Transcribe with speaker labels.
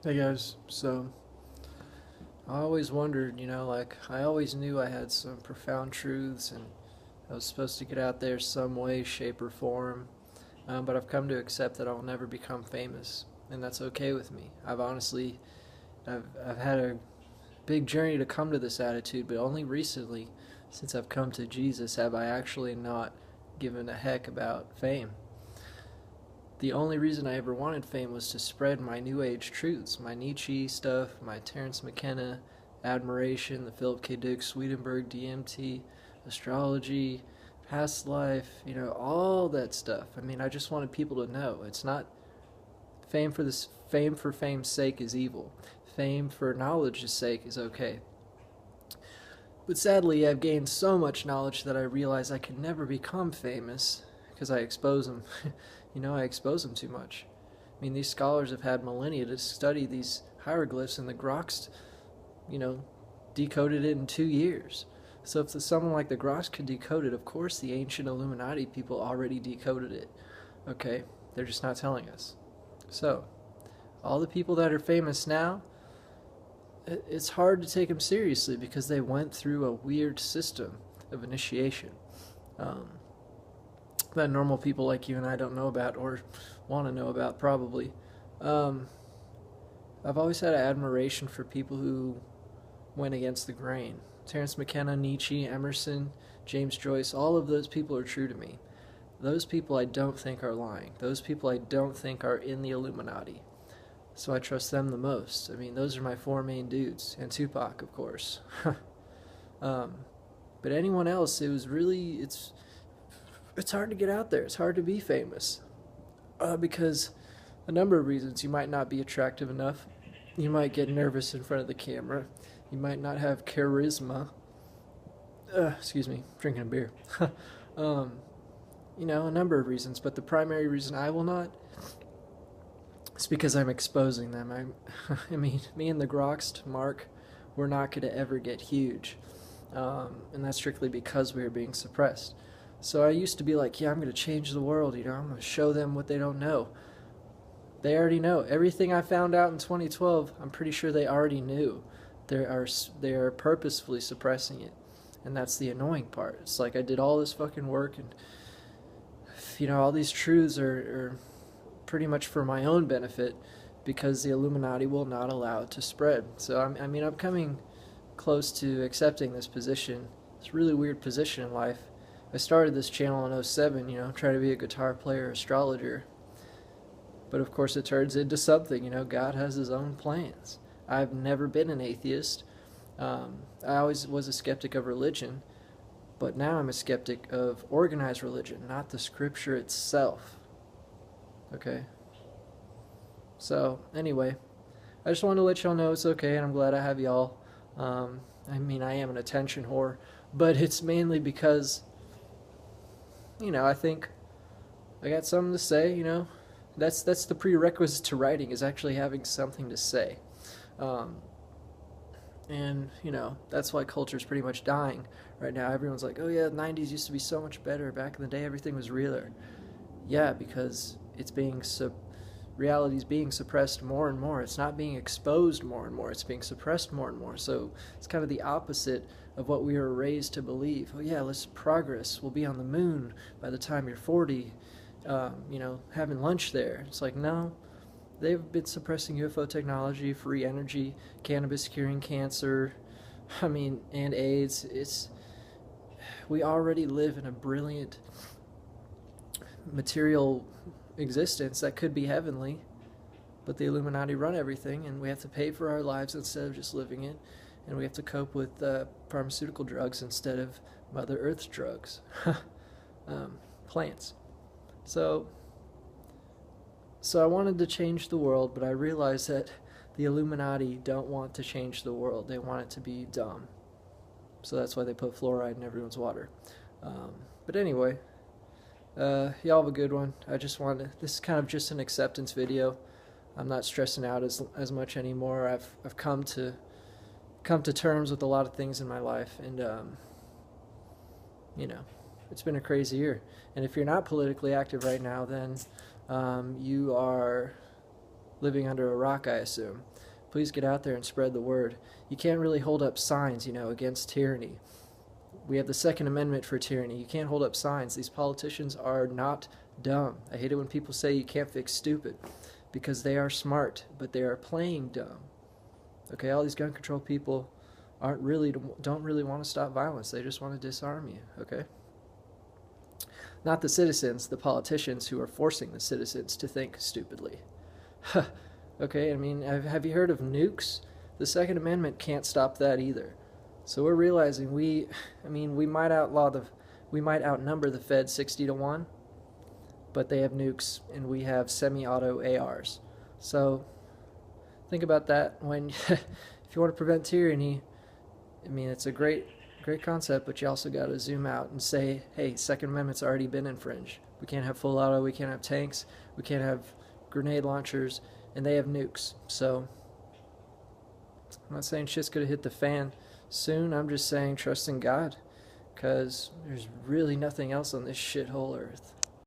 Speaker 1: Hey guys, so I always wondered, like I always knew I had some profound truths and I was supposed to get out there some way, shape, or form, but I've come to accept that I'll never become famous, and that's okay with me. I've had a big journey to come to this attitude, but only recently, since I've come to Jesus, have I actually not given a heck about fame. The only reason I ever wanted fame was to spread my New Age truths, my Nietzsche stuff, my Terence McKenna admiration, the Philip K. Dick, Swedenborg, DMT, astrology, past life, all that stuff. I mean, I just wanted people to know it's not fame for fame's sake is evil. Fame for knowledge's sake is okay. But sadly, I've gained so much knowledge that I realize I can never become famous because I expose them. I expose them too much. I mean, these scholars have had millennia to study these hieroglyphs, and the Groks, you know, decoded it in 2 years. So if someone like the Groks could decode it, of course the ancient Illuminati people already decoded it. Okay? They're just not telling us. So, all the people that are famous now, it's hard to take them seriously because they went through a weird system of initiation. Um, that normal people like you and I don't know about or want to know about, probably. Um, I've always had an admiration for people who went against the grain. Terence McKenna, Nietzsche, Emerson, James Joyce, all of those people are true to me. Those people I don't think are lying. Those people I don't think are in the Illuminati. So I trust them the most. I mean, those are my four main dudes. And Tupac, of course. But anyone else, it's hard to get out there. It's hard to be famous. Because a number of reasons. You might not be attractive enough. You might get nervous in front of the camera. You might not have charisma. Excuse me, drinking a beer. A number of reasons. But the primary reason I will not is because I'm exposing them. I mean, me and the Groks, Mark, we're not going to ever get huge. And that's strictly because we are being suppressed. So I used to be like, yeah, I'm going to change the world, I'm going to show them what they don't know. They already know. Everything I found out in 2012, I'm pretty sure they already knew. They are purposefully suppressing it. And that's the annoying part. It's like I did all this fucking work and, all these truths are pretty much for my own benefit because the Illuminati will not allow it to spread. So, I'm coming close to accepting this position. It's a really weird position in life. I started this channel in '07, trying to be a guitar player, astrologer. But of course it turns into something, God has his own plans. I've never been an atheist. I always was a skeptic of religion, but now I'm a skeptic of organized religion, not the scripture itself. Okay? So, anyway, I just wanted to let y'all know it's okay, and I'm glad I have y'all. I am an attention whore, but it's mainly because I think I got something to say, That's the prerequisite to writing, is actually having something to say. And, that's why culture is pretty much dying right now. Everyone's like, oh yeah, the 90s used to be so much better. Back in the day, everything was realer. Yeah, because reality's being suppressed more and more. It's not being exposed more and more. It's being suppressed more and more. So it's kind of the opposite of what we were raised to believe. Oh yeah, let's progress. We'll be on the moon by the time you're 40. Having lunch there. It's like, no, they've been suppressing UFO technology, free energy, cannabis curing cancer, and AIDS. We already live in a brilliant material existence that could be heavenly, but the Illuminati run everything, and we have to pay for our lives instead of just living it, and we have to cope with pharmaceutical drugs instead of Mother Earth's drugs. Plants. So I wanted to change the world, but I realized that the Illuminati don't want to change the world. They want it to be dumb. So that's why they put fluoride in everyone's water. But anyway, y'all have a good one. This is kind of just an acceptance video. I'm not stressing out as much anymore. I've come to terms with a lot of things in my life, and it's been a crazy year. And if you're not politically active right now, then you are living under a rock, I assume. Please get out there and spread the word. You can't really hold up signs, against tyranny. We have the Second Amendment for tyranny. You can't hold up signs. These politicians are not dumb. I hate it when people say you can't fix stupid, because they are smart, but they are playing dumb. Okay, all these gun control people don't really want to stop violence. They just want to disarm you, okay? Not the citizens, the politicians who are forcing the citizens to think stupidly. Okay, I mean, have you heard of nukes? The Second Amendment can't stop that either. So we're realizing we might outnumber the Fed 60-1, but they have nukes and we have semi-auto ARs. So think about that when if you want to prevent tyranny. I mean, it's a great concept, but you also got to zoom out and say, hey, Second Amendment's already been infringed. We can't have full auto, we can't have tanks, we can't have grenade launchers, and they have nukes. So I'm not saying shit's going to hit the fan soon. I'm just saying trust in God, because there's really nothing else on this shithole earth.